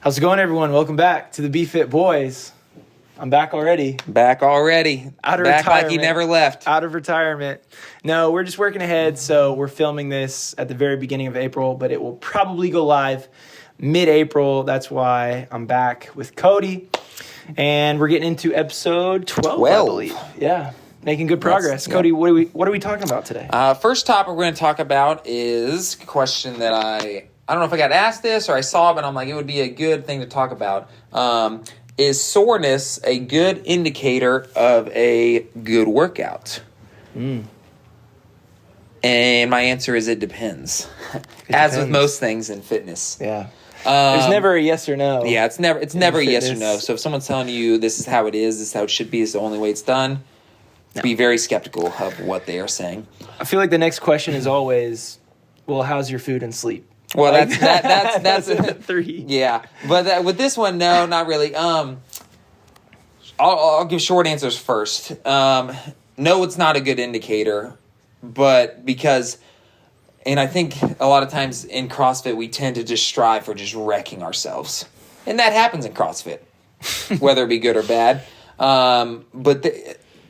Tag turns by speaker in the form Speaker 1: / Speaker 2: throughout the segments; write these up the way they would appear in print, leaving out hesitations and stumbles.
Speaker 1: How's it going, everyone? Welcome back to the BFIT Boys. I'm back already.
Speaker 2: Back already.
Speaker 1: Out of
Speaker 2: back
Speaker 1: retirement.
Speaker 2: like he never left.
Speaker 1: Out of retirement. No, we're just working ahead, so we're filming this at the very beginning of April, but it will probably go live mid-April. That's why I'm back with Cody, and we're getting into episode 12. I believe. Yeah, making good progress. Cody, what are we talking about today?
Speaker 2: First topic we're going to talk about is a question that I don't know if I got asked this or I saw it, but I'm like, it would be a good thing to talk about. Is soreness a good indicator of a good workout? And my answer is it depends. As with most things in fitness.
Speaker 1: Yeah. There's never a yes or no.
Speaker 2: Yeah, it's never a yes or no. So if someone's telling you this is how it is, this is how it should be, this is the only way it's done, be very skeptical of what they are saying.
Speaker 1: I feel like the next question is always, well, how's your food and sleep?
Speaker 2: Well, that's
Speaker 1: three.
Speaker 2: Yeah, but with this one, no, not really. I'll give short answers first. No, it's not a good indicator, but because, and I think a lot of times in CrossFit we tend to just strive for just wrecking ourselves, and that happens in CrossFit, whether it be good or bad. But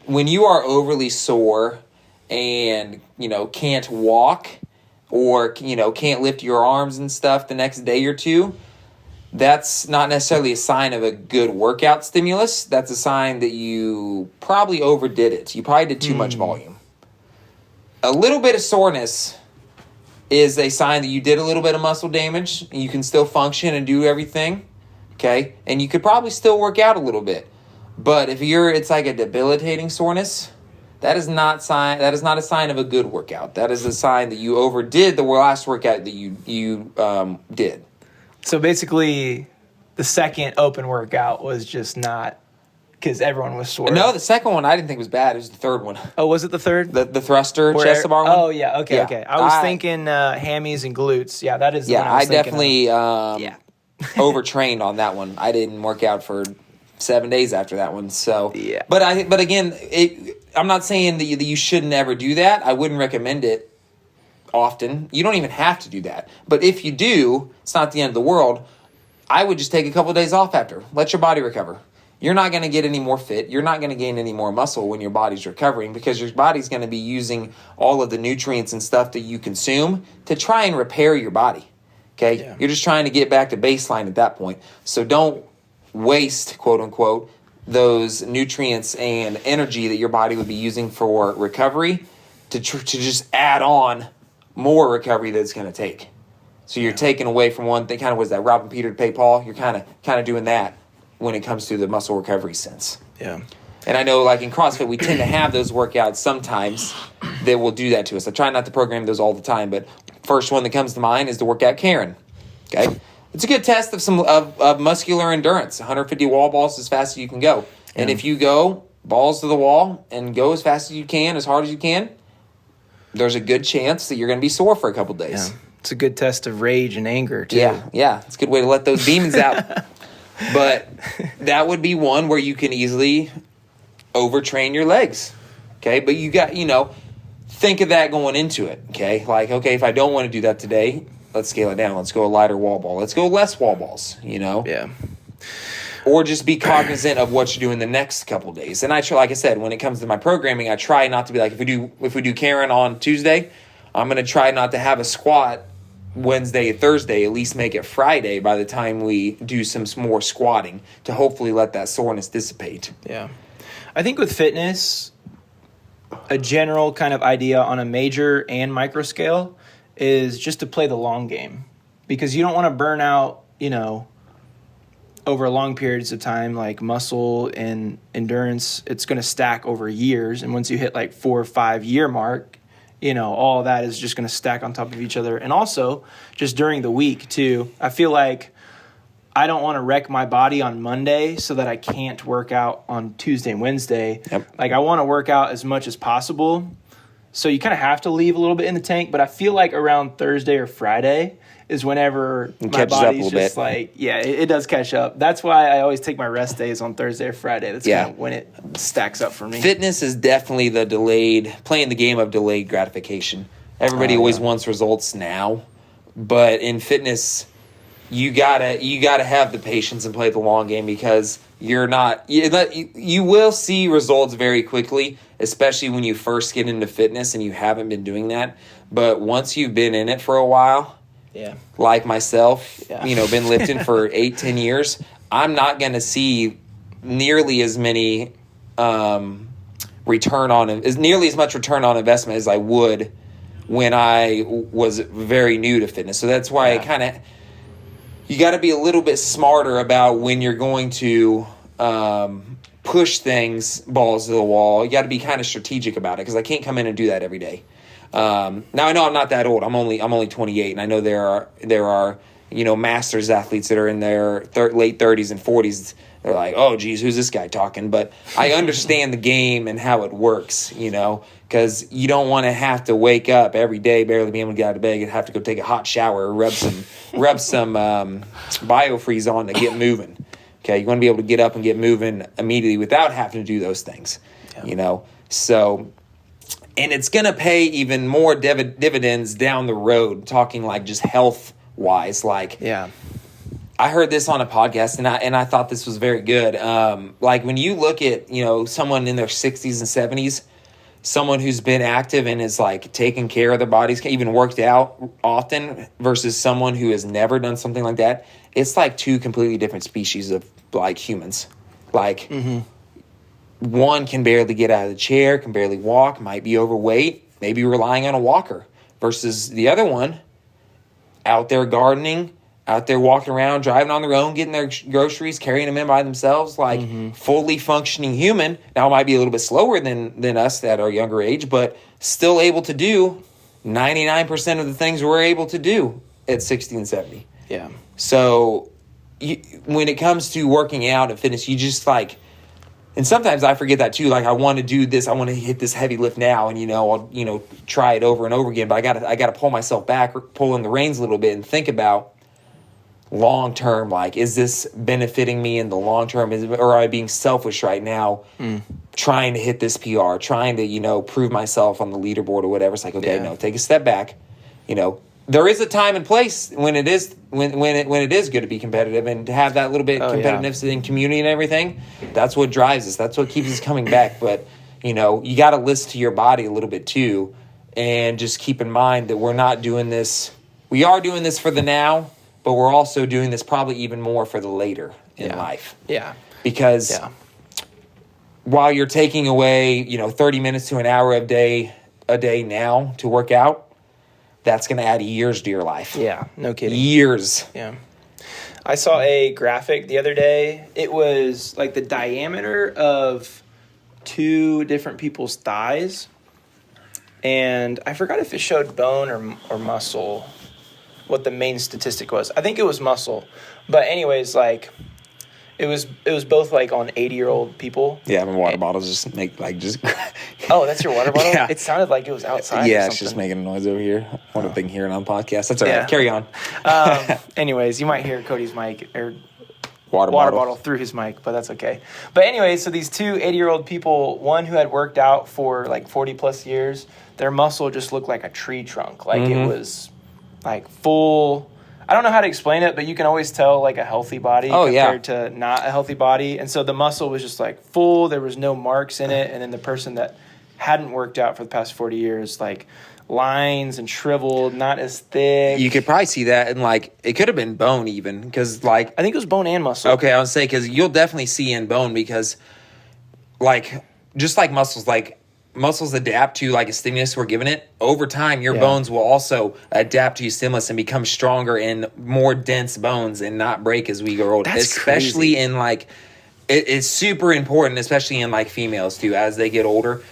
Speaker 2: when you are overly sore and can't walk, or can't lift your arms and stuff the next day or two, that's not necessarily a sign of a good workout stimulus. That's a sign that you probably overdid it. You probably did too much volume. A little bit of soreness is a sign that you did a little bit of muscle damage. And you can still function and do everything, okay? And you could probably still work out a little bit. But if it's like a debilitating soreness, that is not a sign of a good workout. That is a sign that you overdid the last workout that you did.
Speaker 1: So basically, the second open workout was just not because everyone was sore.
Speaker 2: No, the second one I didn't think was bad. It was the third one.
Speaker 1: Oh, was it the third?
Speaker 2: The thruster chest to bar one?
Speaker 1: Oh, yeah. Okay. I was thinking hammies and glutes. Yeah, that is the one I was
Speaker 2: definitely overtrained on that one. I didn't work out for 7 days after that one. So,
Speaker 1: yeah.
Speaker 2: But again, I'm not saying that you should never do that. I wouldn't recommend it often. You don't even have to do that. But if you do, it's not the end of the world. I would just take a couple of days off after. Let your body recover. You're not going to get any more fit. You're not going to gain any more muscle when your body's recovering because your body's going to be using all of the nutrients and stuff that you consume to try and repair your body. Okay? Yeah. You're just trying to get back to baseline at that point. So don't waste, quote unquote, those nutrients and energy that your body would be using for recovery to just add on more recovery that it's going to take. So you're taking away from one thing, kind of was that robbing Peter to pay Paul. You're kind of doing that when it comes to the muscle recovery sense. Yeah. And I know like in CrossFit, we tend to have those workouts sometimes that will do that to us. I try not to program those all the time, but first one that comes to mind is the workout Karen. Okay. It's a good test of muscular endurance. 150 wall balls as fast as you can go. And if you go balls to the wall and go as fast as you can, as hard as you can, there's a good chance that you're going to be sore for a couple days.
Speaker 1: Yeah. It's a good test of rage and anger, too.
Speaker 2: Yeah. It's a good way to let those demons out. But that would be one where you can easily overtrain your legs. Okay? But you got, think of that going into it. Okay? Like, okay, if I don't want to do that today, let's scale it down. Let's go a lighter wall ball. Let's go less wall balls, Yeah. Or just be cognizant of what you're doing the next couple days. And I try, like I said, when it comes to my programming, I try not to be like, if we do Karen on Tuesday, I'm going to try not to have a squat Wednesday, Thursday, at least make it Friday by the time we do some more squatting to hopefully let that soreness dissipate.
Speaker 1: Yeah. I think with fitness, a general kind of idea on a major and micro scale is just to play the long game, because you don't want to burn out, over long periods of time. Like muscle and endurance, it's going to stack over years. And once you hit like 4 or 5 year mark, all of that is just going to stack on top of each other. And also just during the week too, I feel like I don't want to wreck my body on Monday so that I can't work out on Tuesday and Wednesday. Yep. Like I want to work out as much as possible. So you kind of have to leave a little bit in the tank, but I feel like around Thursday or Friday is whenever my body's just like, it does catch up. That's why I always take my rest days on Thursday or Friday. That's kind of when it stacks up for me.
Speaker 2: Fitness is definitely playing the game of delayed gratification. Everybody always wants results now, but in fitness, you gotta have the patience and play the long game, because you will see results very quickly, especially when you first get into fitness and you haven't been doing that. But once you've been in it for a while, like myself, been lifting for 8-10 years, I'm not going to see nearly as many return on investment as I would when I was very new to fitness. So that's why you got to be a little bit smarter about when you're going to push things balls to the wall. You got to be kind of strategic about it, because I can't come in and do that every day. Now I know I'm not that old. I'm only 28, and I know there are masters athletes that are in their late 30s and 40s. They're like, oh geez, who's this guy talking? But I understand the game and how it works, because you don't want to have to wake up every day barely being able to get out of bed and have to go take a hot shower or rub some biofreeze on to get moving. Okay, you want to be able to get up and get moving immediately without having to do those things. So. And it's going to pay even more dividends down the road, talking like just health-wise. I heard this on a podcast, and I thought this was very good. Like when you look at, someone in their 60s and 70s, someone who's been active and is like taking care of their bodies, even worked out often, versus someone who has never done something like that, it's like two completely different species of like humans. One can barely get out of the chair, can barely walk, might be overweight, maybe relying on a walker, versus the other one out there gardening, out there walking around, driving on their own, getting their groceries, carrying them in by themselves, fully functioning human. Now, it might be a little bit slower than us at our younger age, but still able to do 99% of the things we're able to do at 60 and 70.
Speaker 1: Yeah.
Speaker 2: So when it comes to working out and fitness, you just and sometimes I forget that too. Like, I want to do this, I want to hit this heavy lift now, and I'll try it over and over again. But I got to pull myself back, pull in the reins a little bit, and think about long term. Like, is this benefiting me in the long term? Or am I being selfish right now, trying to hit this PR, trying to prove myself on the leaderboard or whatever? It's like, okay, no, take a step back. There is a time and place when it is when it is good to be competitive and to have that little bit of competitiveness in community and everything. That's what drives us. That's what keeps us coming back. But you got to listen to your body a little bit too, and just keep in mind that we're not doing this. We are doing this for the now, but we're also doing this probably even more for the later in life. Yeah. Because while you're taking away 30 minutes to an hour a day now to work out, that's going to add years to your life.
Speaker 1: Yeah, no kidding.
Speaker 2: Years.
Speaker 1: Yeah. I saw a graphic the other day. It was like the diameter of two different people's thighs. And I forgot if it showed bone or muscle, what the main statistic was. I think it was muscle. But anyways, it was both on 80-year-old people.
Speaker 2: Yeah, my water bottles just make just.
Speaker 1: Oh, that's your water bottle?
Speaker 2: Yeah.
Speaker 1: It sounded like it was outside.
Speaker 2: Yeah, it's just making a noise over here. What have been hearing on podcasts. That's all right. Carry on.
Speaker 1: Anyways, you might hear Cody's mic or
Speaker 2: water
Speaker 1: bottle through his mic, but that's okay. But anyways, so these two 80-year-old people, one who had worked out for 40 plus years, their muscle just looked like a tree trunk. It was full. I don't know how to explain it, but you can always tell a healthy body compared to not a healthy body. And so the muscle was just full. There was no marks in it. And then the person that hadn't worked out for the past 40 years, lines and shriveled, not as thick.
Speaker 2: You could probably see that, and it could have been bone even, because
Speaker 1: I think it was bone and muscle.
Speaker 2: Okay, I would say, because you'll definitely see in bone, because just like muscles, muscles adapt to a stimulus we're giving it. Over time, your bones will also adapt to your stimulus and become stronger and more dense bones and not break as we grow older.
Speaker 1: That's
Speaker 2: especially
Speaker 1: crazy.
Speaker 2: In it's super important, especially in females too, as they get older.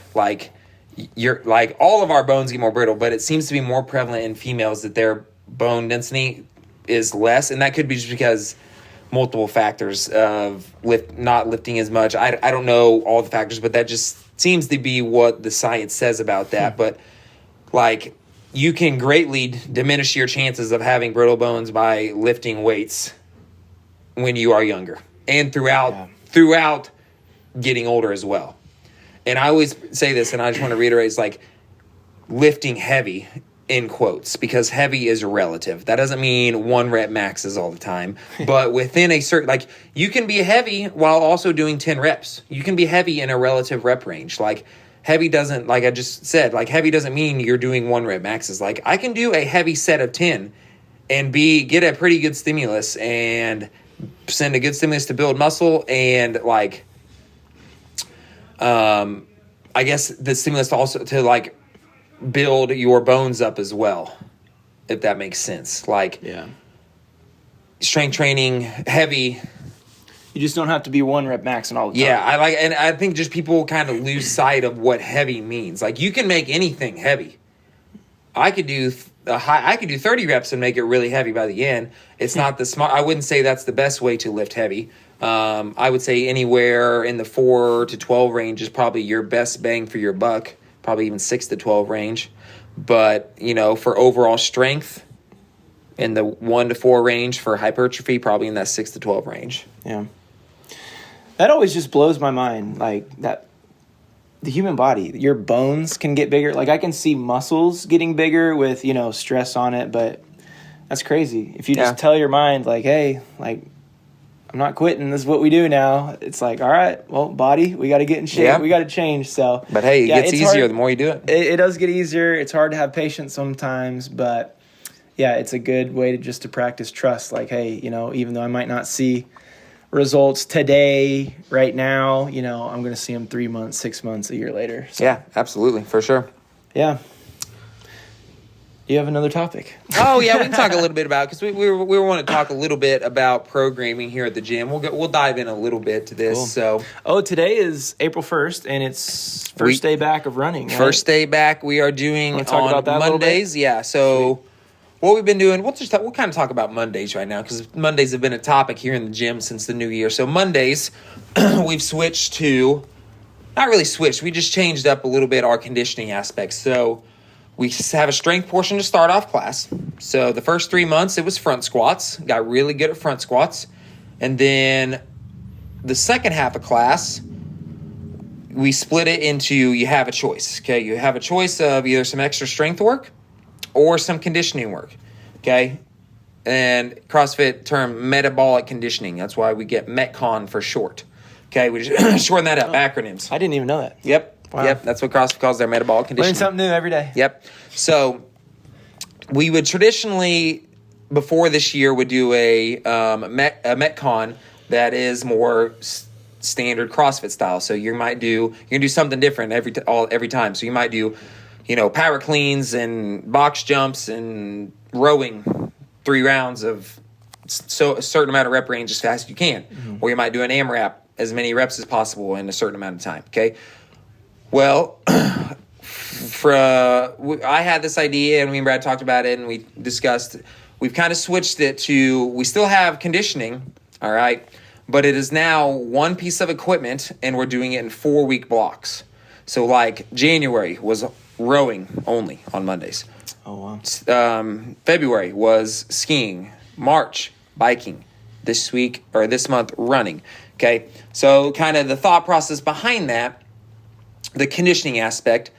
Speaker 2: You're all of our bones get more brittle, but it seems to be more prevalent in females that their bone density is less, and that could be just because multiple factors of not lifting as much. I don't know all the factors, but that just seems to be what the science says about that. But you can greatly diminish your chances of having brittle bones by lifting weights when you are younger and throughout getting older as well. And I always say this, and I just want to reiterate, it's lifting heavy in quotes, because heavy is relative. That doesn't mean 1 rep maxes all the time, but within a certain, like, you can be heavy while also doing 10 reps. You can be heavy in a relative rep range. Like, heavy doesn't, like I just said, like, heavy doesn't mean you're doing 1 rep maxes. Like, I can do a heavy set of 10 and get a pretty good stimulus and send a good stimulus to build muscle and, like, I guess the stimulus also to, like, build your bones up as well, if that makes sense. Like, strength training, heavy.
Speaker 1: You just don't have to be 1 rep maxing all the time.
Speaker 2: Yeah, and I think just people kind of lose sight of what heavy means. Like, you can make anything heavy. I could do 30 reps and make it really heavy by the end. It's not the smart. I wouldn't say that's the best way to lift heavy. I would say anywhere in the 4 to 12 range is probably your best bang for your buck. Probably even 6 to 12 range. But, you know, for overall strength, in the 1 to 4 range. For hypertrophy, probably in that 6 to 12 range.
Speaker 1: Yeah. That always just blows my mind. Like, that the human body, your bones can get bigger. Like, I can see muscles getting bigger with, you know, stress on it, but that's crazy. If you just tell your mind, like, hey, like, I'm not quitting. This is what we do now. It's like, all right, well, body, we got to get in shape. Yeah. We got to change. So,
Speaker 2: but hey, it gets easier the more you do it.
Speaker 1: It does get easier. It's hard to have patience sometimes, but yeah, it's a good way to practice trust. Like, hey, you know, even though I might not see results today, right now, you know, I'm going to see them 3 months, 6 months, a year later. So,
Speaker 2: yeah, absolutely, for sure.
Speaker 1: Yeah. You have another topic?
Speaker 2: Oh yeah, we can talk a little bit about, because we want to talk a little bit about programming here at the gym. We'll dive in a little bit to this.
Speaker 1: Cool.
Speaker 2: So,
Speaker 1: today is April 1st, and it's first day back of running. Right?
Speaker 2: First day back. We are doing on Mondays. Yeah. So, sweet. What we've been doing, we'll kind of talk about Mondays right now, because Mondays have been a topic here in the gym since the new year. So Mondays, we've switched to, not really switched. We just changed up a little bit our conditioning aspects. So, we have a strength portion to start off class. So the first 3 months, it was front squats. Got really good at front squats. And then the second half of class, we split it into, you have a choice. Okay, you have a choice of either some extra strength work or some conditioning work. Okay, and CrossFit term metabolic conditioning. That's why we get Metcon for short. Okay, we just shorten that up, acronyms.
Speaker 1: I didn't even know that.
Speaker 2: Yep. Wow. Yep, that's what CrossFit calls their metabolic conditioning.
Speaker 1: Learn something new every day.
Speaker 2: Yep. So we would traditionally, before this year, would do a Metcon that is more standard CrossFit style. So you're gonna do something different every time. So you might do, you know, power cleans and box jumps and rowing 3 rounds of a certain amount of rep range as fast as you can. Mm-hmm. Or you might do an AMRAP, as many reps as possible in a certain amount of time. Okay. Well, I had this idea, and me and Brad talked about it, and we discussed. We've kind of switched it to, we still have conditioning, all right, but it is now one piece of equipment, and we're doing it in 4-week blocks. So, like, January was rowing only on Mondays.
Speaker 1: Oh, wow.
Speaker 2: February was skiing. March, biking. This month, running. Okay, so kind of the thought process behind that, the conditioning aspect,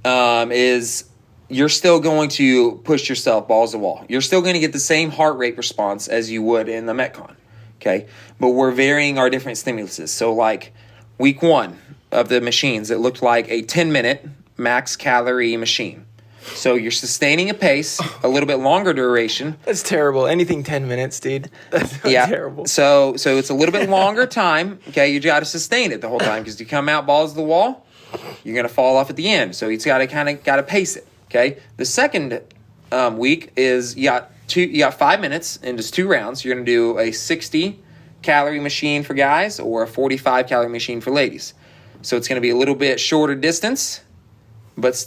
Speaker 2: is you're still going to push yourself balls to the wall. You're still going to get the same heart rate response as you would in the Metcon, okay? But we're varying our different stimuluses. So, like, week 1 of the machines, it looked like a 10-minute max calorie machine. So you're sustaining a pace, a little bit longer duration.
Speaker 1: That's terrible. Anything 10 minutes, dude. That's terrible.
Speaker 2: So it's a little bit longer time, okay? You got to sustain it the whole time, because you come out balls to the wall, you're going to fall off at the end. So it's got to pace it, okay? The second week is you got 5 minutes and just 2 rounds. You're going to do a 60-calorie machine for guys or a 45-calorie machine for ladies. So it's going to be a little bit shorter distance, but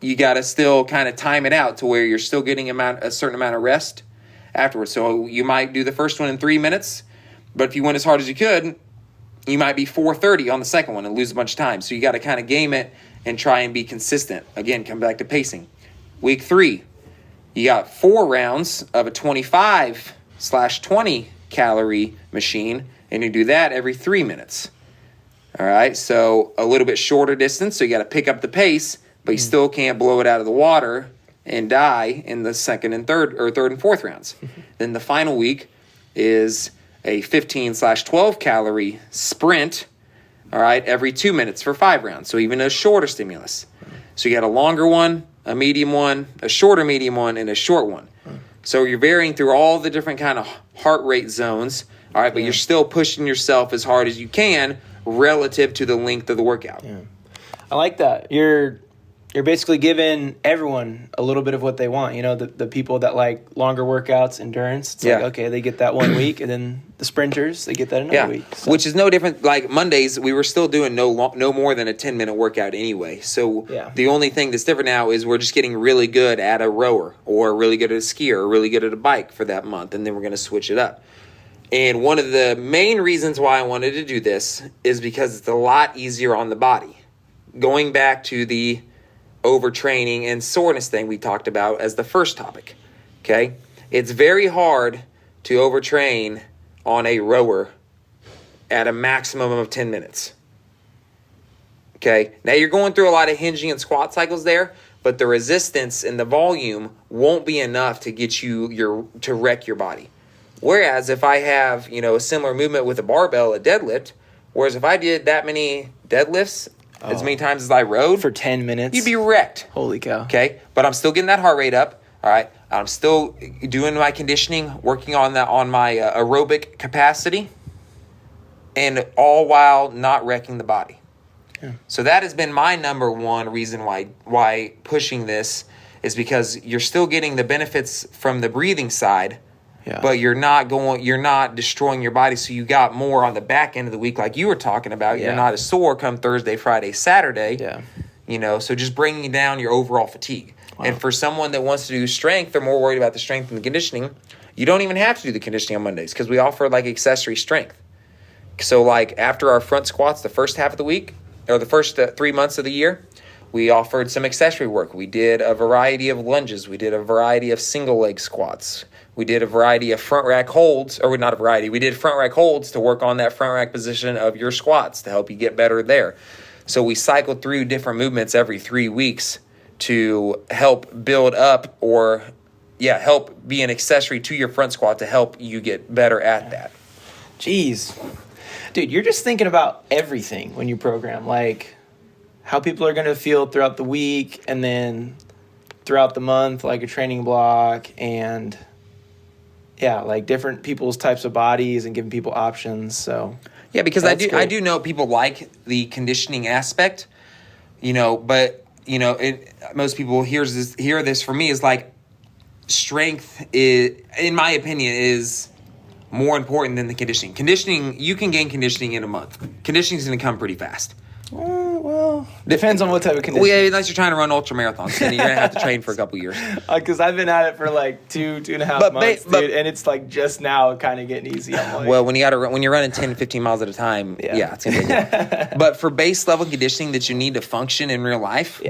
Speaker 2: you got to still kind of time it out to where you're still getting a certain amount of rest afterwards. So you might do the first one in 3 minutes, but if you went as hard as you could, you might be 4:30 on the second one and lose a bunch of time. So you got to kind of game it and try and be consistent. Again, come back to pacing. Week 3, you got 4 rounds of a 25/20 calorie machine, and you do that every 3 minutes. All right, so a little bit shorter distance, so you got to pick up the pace, but you still can't blow it out of the water and die in the second and third and fourth rounds. Then the final week is a 15/12 calorie sprint, all right, every 2 minutes for 5 rounds. So even a shorter stimulus. So you got a longer one, a medium one, a shorter medium one, and a short one. So you're varying through all the different kind of heart rate zones, all right, but you're still pushing yourself as hard as you can relative to the length of the workout.
Speaker 1: Yeah. I like that. You're basically giving everyone a little bit of what they want. You know, the people that like longer workouts, endurance, it's like, okay, they get that 1 week, and then the sprinters, they get that another week. So.
Speaker 2: Which is no different. Like Mondays, we were still doing no more than a 10-minute workout anyway. So the only thing that's different now is we're just getting really good at a rower, or really good at a skier, or really good at a bike for that month, and then we're going to switch it up. And one of the main reasons why I wanted to do this is because it's a lot easier on the body. Going back to the overtraining and soreness thing we talked about as the first topic, okay? It's very hard to overtrain on a rower at a maximum of 10 minutes, okay? Now you're going through a lot of hinging and squat cycles there, but the resistance and the volume won't be enough to get you to wreck your body. Whereas if I have, a similar movement with a barbell, a deadlift, whereas if I did that many deadlifts as many times as I rode
Speaker 1: for 10 minutes,
Speaker 2: you'd be wrecked.
Speaker 1: Holy cow.
Speaker 2: Okay, but I'm still getting that heart rate up. All right, I'm still doing my conditioning, working on my aerobic capacity, and all while not wrecking the body. Yeah. So that has been my number one reason why pushing this is because you're still getting the benefits from the breathing side. Yeah. But you're not destroying your body, so you got more on the back end of the week, like you were talking about. Yeah. You're not as sore come Thursday, Friday, Saturday. Yeah. So just bringing down your overall fatigue. Wow. And for someone that wants to do strength, they're more worried about the strength and the conditioning. You don't even have to do the conditioning on Mondays because we offer like accessory strength. So like after our front squats, the first half of the week or the first 3 months of the year, we offered some accessory work. We did a variety of lunges. We did a variety of single leg squats. We did a variety of front rack holds, or not a variety. We did front rack holds to work on that front rack position of your squats to help you get better there. So we cycled through different movements every 3 weeks to help build up help be an accessory to your front squat to help you get better at that.
Speaker 1: Jeez. Dude, you're just thinking about everything when you program, like how people are going to feel throughout the week and then throughout the month, like a training block, and like different people's types of bodies and giving people options. So
Speaker 2: because I do know people like the conditioning aspect, but most people hear this from me is like strength is, in my opinion, is more important than the conditioning. Conditioning, you can gain conditioning in a month. Conditioning is going to come pretty fast.
Speaker 1: Well, depends on what type of conditioning.
Speaker 2: Well, unless you're trying to run ultra marathons, then you're going to have to train for a couple years.
Speaker 1: Because I've been at it for like two and a half months, dude, and it's like just now kind of getting easy. I'm like,
Speaker 2: well, when you're running 10, 15 miles at a time, it's going to take But for base level conditioning that you need to function in real life,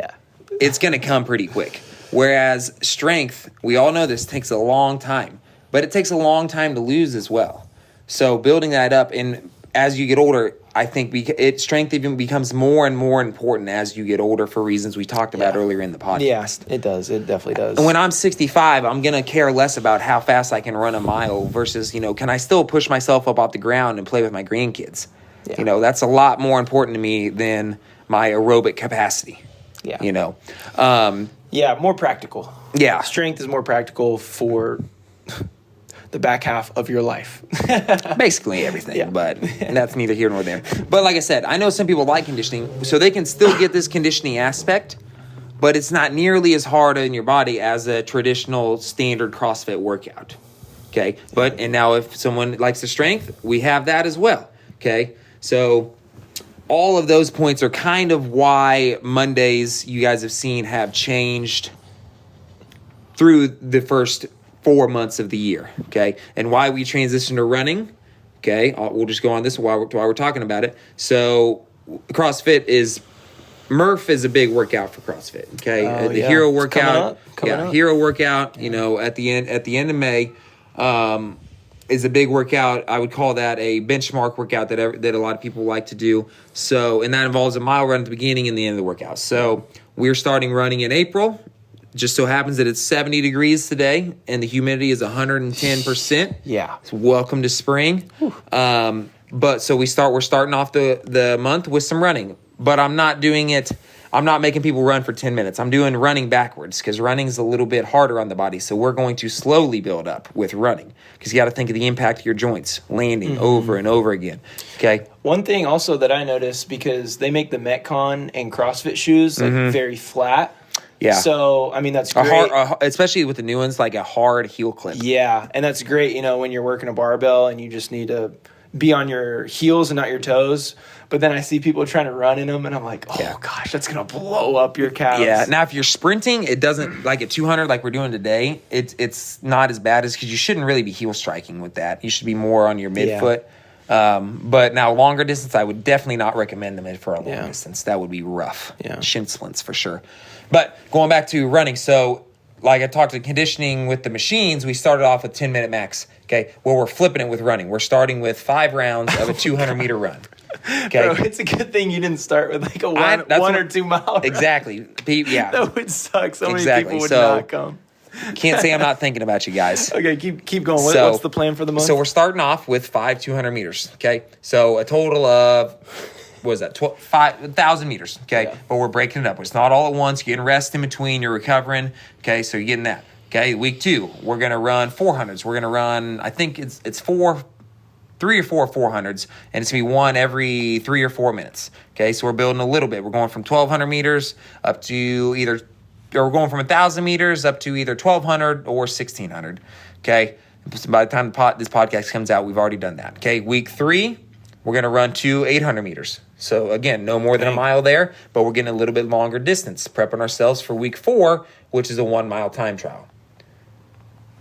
Speaker 2: it's going to come pretty quick. Whereas strength, we all know this takes a long time, but it takes a long time to lose as well. So building that up, and as you get older, I think strength even becomes more and more important as you get older for reasons we talked about earlier in the podcast.
Speaker 1: Yes, it does. It definitely does.
Speaker 2: And when I'm 65, I'm going to care less about how fast I can run a mile versus, can I still push myself up off the ground and play with my grandkids? Yeah. That's a lot more important to me than my aerobic capacity. Yeah.
Speaker 1: More practical.
Speaker 2: Yeah.
Speaker 1: Strength is more practical for the back half of your life.
Speaker 2: Basically everything, but that's neither here nor there. But like I said, I know some people like conditioning, so they can still get this conditioning aspect, but it's not nearly as hard on your body as a traditional standard CrossFit workout. Okay? And now if someone likes the strength, we have that as well. Okay? So all of those points are kind of why Mondays you guys have seen have changed through the first 4 months of the year, okay? And why we transitioned to running, okay? We'll just go on this while we're talking about it. So CrossFit Murph is a big workout for CrossFit, okay? The Hero workout,
Speaker 1: coming up.
Speaker 2: Hero workout, at the end of May, is a big workout. I would call that a benchmark workout that a lot of people like to do. So, and that involves a mile run at the beginning and the end of the workout. So we're starting running in April. Just so happens that it's 70 degrees today and the humidity is 110%.
Speaker 1: Yeah.
Speaker 2: So welcome to spring. But so we're starting off the month with some running. But I'm not making people run for 10 minutes. I'm doing running backwards because running is a little bit harder on the body. So we're going to slowly build up with running because you got to think of the impact of your joints, landing over and over again. Okay.
Speaker 1: One thing also that I noticed, because they make the Metcon and CrossFit shoes like very flat.
Speaker 2: Yeah.
Speaker 1: So, I mean, that's great.
Speaker 2: Especially with the new ones, like a hard heel clip.
Speaker 1: Yeah. And that's great, when you're working a barbell and you just need to be on your heels and not your toes. But then I see people trying to run in them, and I'm like, gosh, that's going to blow up your calves.
Speaker 2: Yeah. Now, if you're sprinting, it doesn't, like at 200 like we're doing today, it's not as bad as, because you shouldn't really be heel striking with that. You should be more on your midfoot. But now longer distance, I would definitely not recommend them for a long distance. That would be rough.
Speaker 1: Yeah.
Speaker 2: Shin splints for sure. But going back to running, so like I talked to conditioning with the machines, we started off with 10-minute max. Okay. Well, we're flipping it with running. We're starting with 5 rounds of a 200-meter run. Okay.
Speaker 1: Bro, it's a good thing you didn't start with like a one or 2 mile.
Speaker 2: Exactly. Yeah.
Speaker 1: That would suck. So many people would
Speaker 2: So,
Speaker 1: not come.
Speaker 2: Can't say I'm not thinking about you guys.
Speaker 1: Okay, keep going. What's the plan for the month?
Speaker 2: So we're starting off with 5 200 meters. Okay. So a total of, what is that? 5,000 meters. Okay. Yeah. But we're breaking it up. It's not all at once. You're getting rest in between. You're recovering. Okay. So you're getting that. Okay. Week 2, we're going to run 400s. We're going to run, I think it's 3 or 4 400s, and it's going to be one every 3 or 4 minutes. Okay, so we're building a little bit. We're going from 1,200 meters up to we're going from 1,000 meters up to either 1,200 or 1,600. Okay, so by the time this podcast comes out, we've already done that. Okay, week 3, we're going to run to 800 meters. So again, no more than a mile there, but we're getting a little bit longer distance, prepping ourselves for week 4, which is a 1-mile time trial.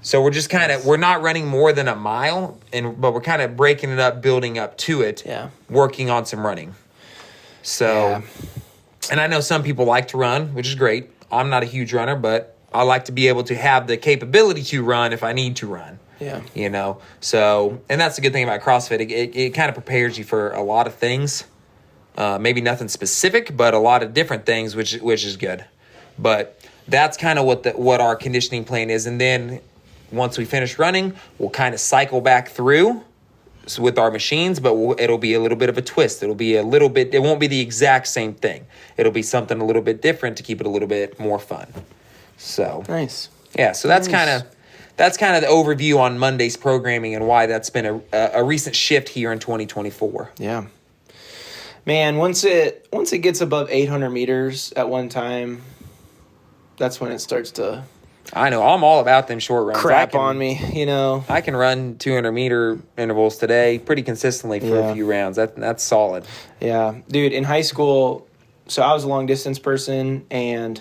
Speaker 2: So we're just we're not running more than a mile, but we're kind of breaking it up, building up to it, working on some running. So, and I know some people like to run, which is great. I'm not a huge runner, but I like to be able to have the capability to run if I need to run. Yeah. So, and that's the good thing about CrossFit. It kind of prepares you for a lot of things. Maybe nothing specific, but a lot of different things, which is good. But that's kind of what our conditioning plan is. And then once we finish running, we'll kind of cycle back through with our machines, but it'll be a little bit of a twist. It won't be the exact same thing. It'll be something a little bit different to keep it a little bit more fun. So
Speaker 1: nice.
Speaker 2: Yeah, so that's kind of the overview on Monday's programming and why that's been a recent shift here in 2024.
Speaker 1: Yeah. Man, once it gets above 800 meters at one time, that's when it starts to
Speaker 2: I know. I'm all about them short runs.
Speaker 1: Crap on me,
Speaker 2: I can run 200-meter intervals today pretty consistently for a few rounds. That's solid.
Speaker 1: Yeah. Dude, in high school, so I was a long-distance person, and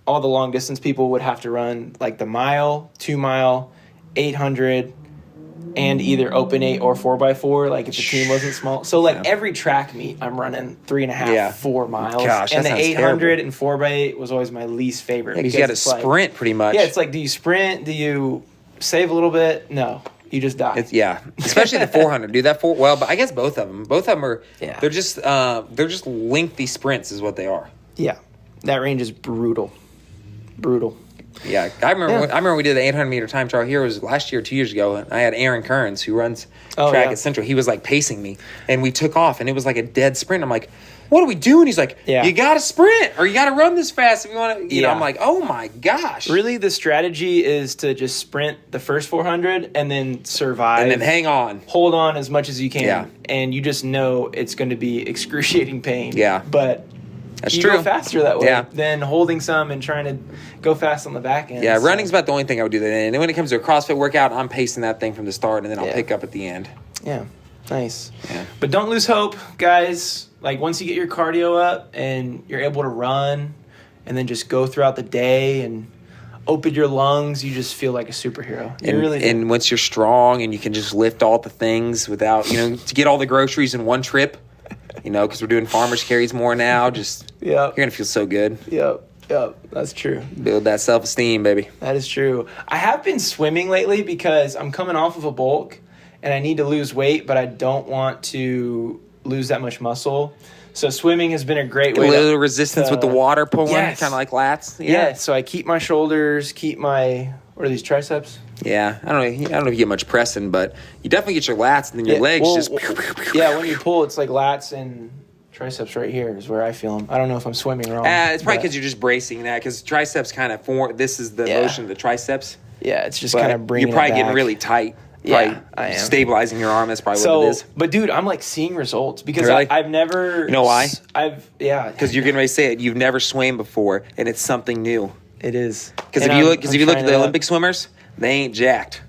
Speaker 1: all the long-distance people would have to run, like, the mile, 2-mile, 800, and either open 8 or 4x4, like, if the team wasn't small. So, like, every track meet, I'm running 3.5, 4 miles.
Speaker 2: Gosh,
Speaker 1: and
Speaker 2: that
Speaker 1: the
Speaker 2: sounds
Speaker 1: 800
Speaker 2: terrible.
Speaker 1: and 4x8 was always my least favorite.
Speaker 2: Because you got to sprint pretty much.
Speaker 1: Yeah, it's like, do you sprint? Do you save a little bit? No. You just die.
Speaker 2: Especially the 400. Do that but I guess both of them are, they're just lengthy sprints is what they are.
Speaker 1: Yeah. That range is brutal.
Speaker 2: Yeah, I remember we did the 800-meter time trial here. It was last year, 2 years ago. And I had Aaron Kearns, who runs track at Central. He was like pacing me, and we took off, and it was like a dead sprint. I'm like, "What are we doing?" He's like, "You got to sprint, or you got to run this fast if you want to." You know, I'm like, "Oh my gosh!"
Speaker 1: Really, the strategy is to just sprint the first 400 and then survive,
Speaker 2: and then hang on,
Speaker 1: hold on as much as you can, and you just know it's going to be excruciating pain.
Speaker 2: Yeah,
Speaker 1: but.
Speaker 2: That's
Speaker 1: you
Speaker 2: true.
Speaker 1: Go faster that way than holding some and trying to go fast on the back end.
Speaker 2: Yeah, running's about the only thing I would do that in. And then when it comes to a CrossFit workout, I'm pacing that thing from the start, and then I'll pick up at the end.
Speaker 1: Yeah, nice.
Speaker 2: Yeah.
Speaker 1: But don't lose hope, guys. Like, once you get your cardio up and you're able to run and then just go throughout the day and open your lungs, you just feel like a superhero.
Speaker 2: And once you're strong and you can just lift all the things without, to get all the groceries in one trip, because we're doing farmers carries more now, you're going to feel so good.
Speaker 1: Yep, that's true.
Speaker 2: Build that self-esteem, baby.
Speaker 1: That is true. I have been swimming lately because I'm coming off of a bulk and I need to lose weight, but I don't want to lose that much muscle. So swimming has been a great
Speaker 2: A
Speaker 1: way.
Speaker 2: little resistance with the water pulling,
Speaker 1: Yes.
Speaker 2: kind of like lats.
Speaker 1: Yeah. So I keep my shoulders, keep my, what are these, triceps?
Speaker 2: Yeah, I don't know if you get much pressing, but you definitely get your lats and then your legs
Speaker 1: well,
Speaker 2: just.
Speaker 1: Yeah, when you pull, it's like lats and triceps right here is where I feel them. I don't know if I'm swimming wrong.
Speaker 2: It's probably
Speaker 1: but-
Speaker 2: because you're just bracing that, because triceps kind of form. This is the
Speaker 1: Yeah.
Speaker 2: motion of the triceps.
Speaker 1: Yeah, it's just
Speaker 2: But
Speaker 1: kind of bringing
Speaker 2: you're probably
Speaker 1: it
Speaker 2: getting
Speaker 1: back.
Speaker 2: really tight.
Speaker 1: Yeah,
Speaker 2: Probably
Speaker 1: I am.
Speaker 2: stabilizing your arm. That's probably what it is.
Speaker 1: But dude, I'm like seeing results because
Speaker 2: Really?
Speaker 1: I've never.
Speaker 2: You know why?
Speaker 1: Because
Speaker 2: You're getting ready to say it. You've never swam before, and it's something new.
Speaker 1: It is.
Speaker 2: Because
Speaker 1: And
Speaker 2: if you look,
Speaker 1: I'm
Speaker 2: because if you look at
Speaker 1: trying
Speaker 2: the
Speaker 1: it out.
Speaker 2: Olympic swimmers, they ain't jacked.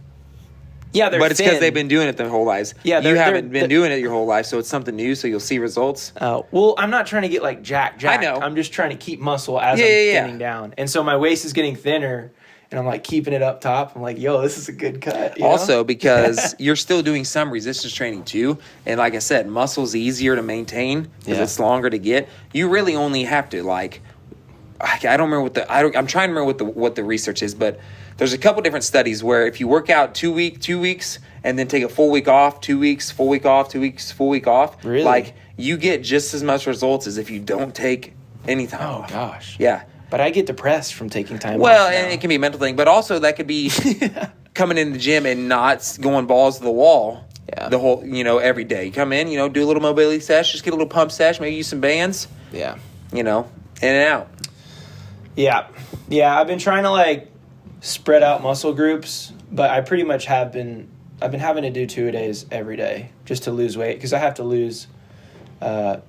Speaker 1: Yeah, they're
Speaker 2: But it's because
Speaker 1: thin.
Speaker 2: they've been doing it their whole lives.
Speaker 1: Yeah,
Speaker 2: you
Speaker 1: they're-
Speaker 2: haven't
Speaker 1: they're-
Speaker 2: been doing it your whole life, so it's something new. So you'll see results.
Speaker 1: Well, I'm not trying to get like jacked.
Speaker 2: I know.
Speaker 1: I'm just trying to keep muscle as
Speaker 2: Yeah,
Speaker 1: I'm
Speaker 2: yeah, yeah.
Speaker 1: thinning down, and so my waist is getting thinner, and I'm like keeping it up top. I'm like, yo, this is a good cut. you know?
Speaker 2: Also, because you're still doing some resistance training too, and like I said, muscle's easier to maintain because
Speaker 1: Yeah.
Speaker 2: it's longer to get. You really only have to like. I don't remember I'm trying to remember what the research is, but there's a couple different studies where if you work out 2 weeks and then take a full week off, 2 weeks, full week off, 2 weeks, full week off,
Speaker 1: Really?
Speaker 2: like you get just as much results as if you don't take any time
Speaker 1: Oh
Speaker 2: off.
Speaker 1: gosh.
Speaker 2: Yeah.
Speaker 1: But I get depressed from taking time
Speaker 2: Well,
Speaker 1: off.
Speaker 2: and it can be a mental thing, but also that could be coming in the gym and not going balls to the wall.
Speaker 1: Yeah.
Speaker 2: The whole, every day. You come in, do a little mobility sesh, just get a little pump sesh, maybe use some bands,
Speaker 1: Yeah.
Speaker 2: in and out.
Speaker 1: Yeah. Yeah, I've been trying to like spread out muscle groups, but I pretty much I've been having to do 2-a-days every day just to lose weight because I have to lose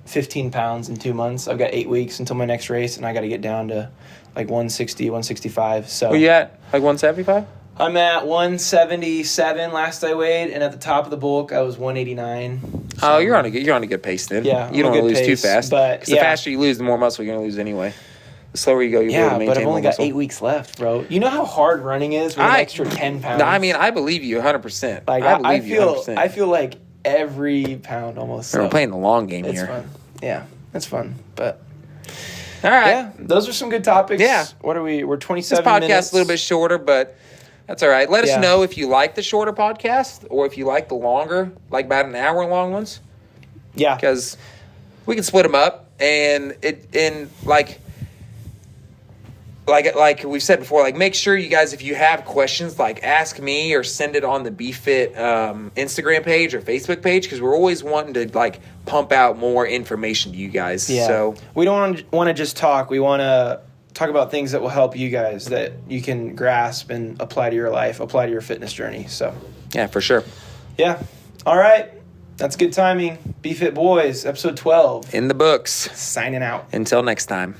Speaker 1: 15 pounds in 2 months. I've got 8 weeks until my next race, and I got to get down to like 160, 165. So
Speaker 2: Were you at like 175?
Speaker 1: I'm at 177 last I weighed, and at the top of the bulk I was 189.
Speaker 2: Oh, you're on a good pace then.
Speaker 1: Yeah,
Speaker 2: You
Speaker 1: I'm
Speaker 2: don't
Speaker 1: a
Speaker 2: want to
Speaker 1: good
Speaker 2: lose too
Speaker 1: pace,
Speaker 2: fast.
Speaker 1: but,
Speaker 2: 'Cause the
Speaker 1: yeah.
Speaker 2: faster you lose, the more muscle you're going to lose anyway. The slower you go, you'll be able
Speaker 1: Yeah,
Speaker 2: to maintain
Speaker 1: but I've
Speaker 2: more
Speaker 1: only got
Speaker 2: muscle.
Speaker 1: 8 weeks left, bro. You know how hard running is with an extra 10 pounds?
Speaker 2: No, I mean, I believe you 100%.
Speaker 1: like
Speaker 2: I
Speaker 1: I
Speaker 2: believe you
Speaker 1: feel
Speaker 2: 100%.
Speaker 1: I feel like every pound almost.
Speaker 2: We're
Speaker 1: So
Speaker 2: playing the long game
Speaker 1: it's
Speaker 2: here.
Speaker 1: fun. Yeah, it's fun. But
Speaker 2: All right.
Speaker 1: yeah, those are some good topics.
Speaker 2: Yeah.
Speaker 1: What are we? We're
Speaker 2: This
Speaker 1: 27
Speaker 2: podcast
Speaker 1: minutes.
Speaker 2: is a little bit shorter, but that's all right. Let us
Speaker 1: Yeah.
Speaker 2: know if you like the shorter podcast or if you like the longer, like about an hour long ones,
Speaker 1: Yeah.
Speaker 2: because we can split them up and like we've said before, like make sure you guys, if you have questions, like ask me or send it on the BFIT Instagram page or Facebook page, because we're always wanting to like pump out more information to you guys.
Speaker 1: Yeah.
Speaker 2: So
Speaker 1: we don't want to just talk. We want to talk about things that will help you guys that you can grasp and apply to your life, apply to your fitness journey. So
Speaker 2: yeah, for sure.
Speaker 1: yeah. All right. That's good timing. BFIT Boys, episode 12.
Speaker 2: In the books.
Speaker 1: Signing out.
Speaker 2: Until next time.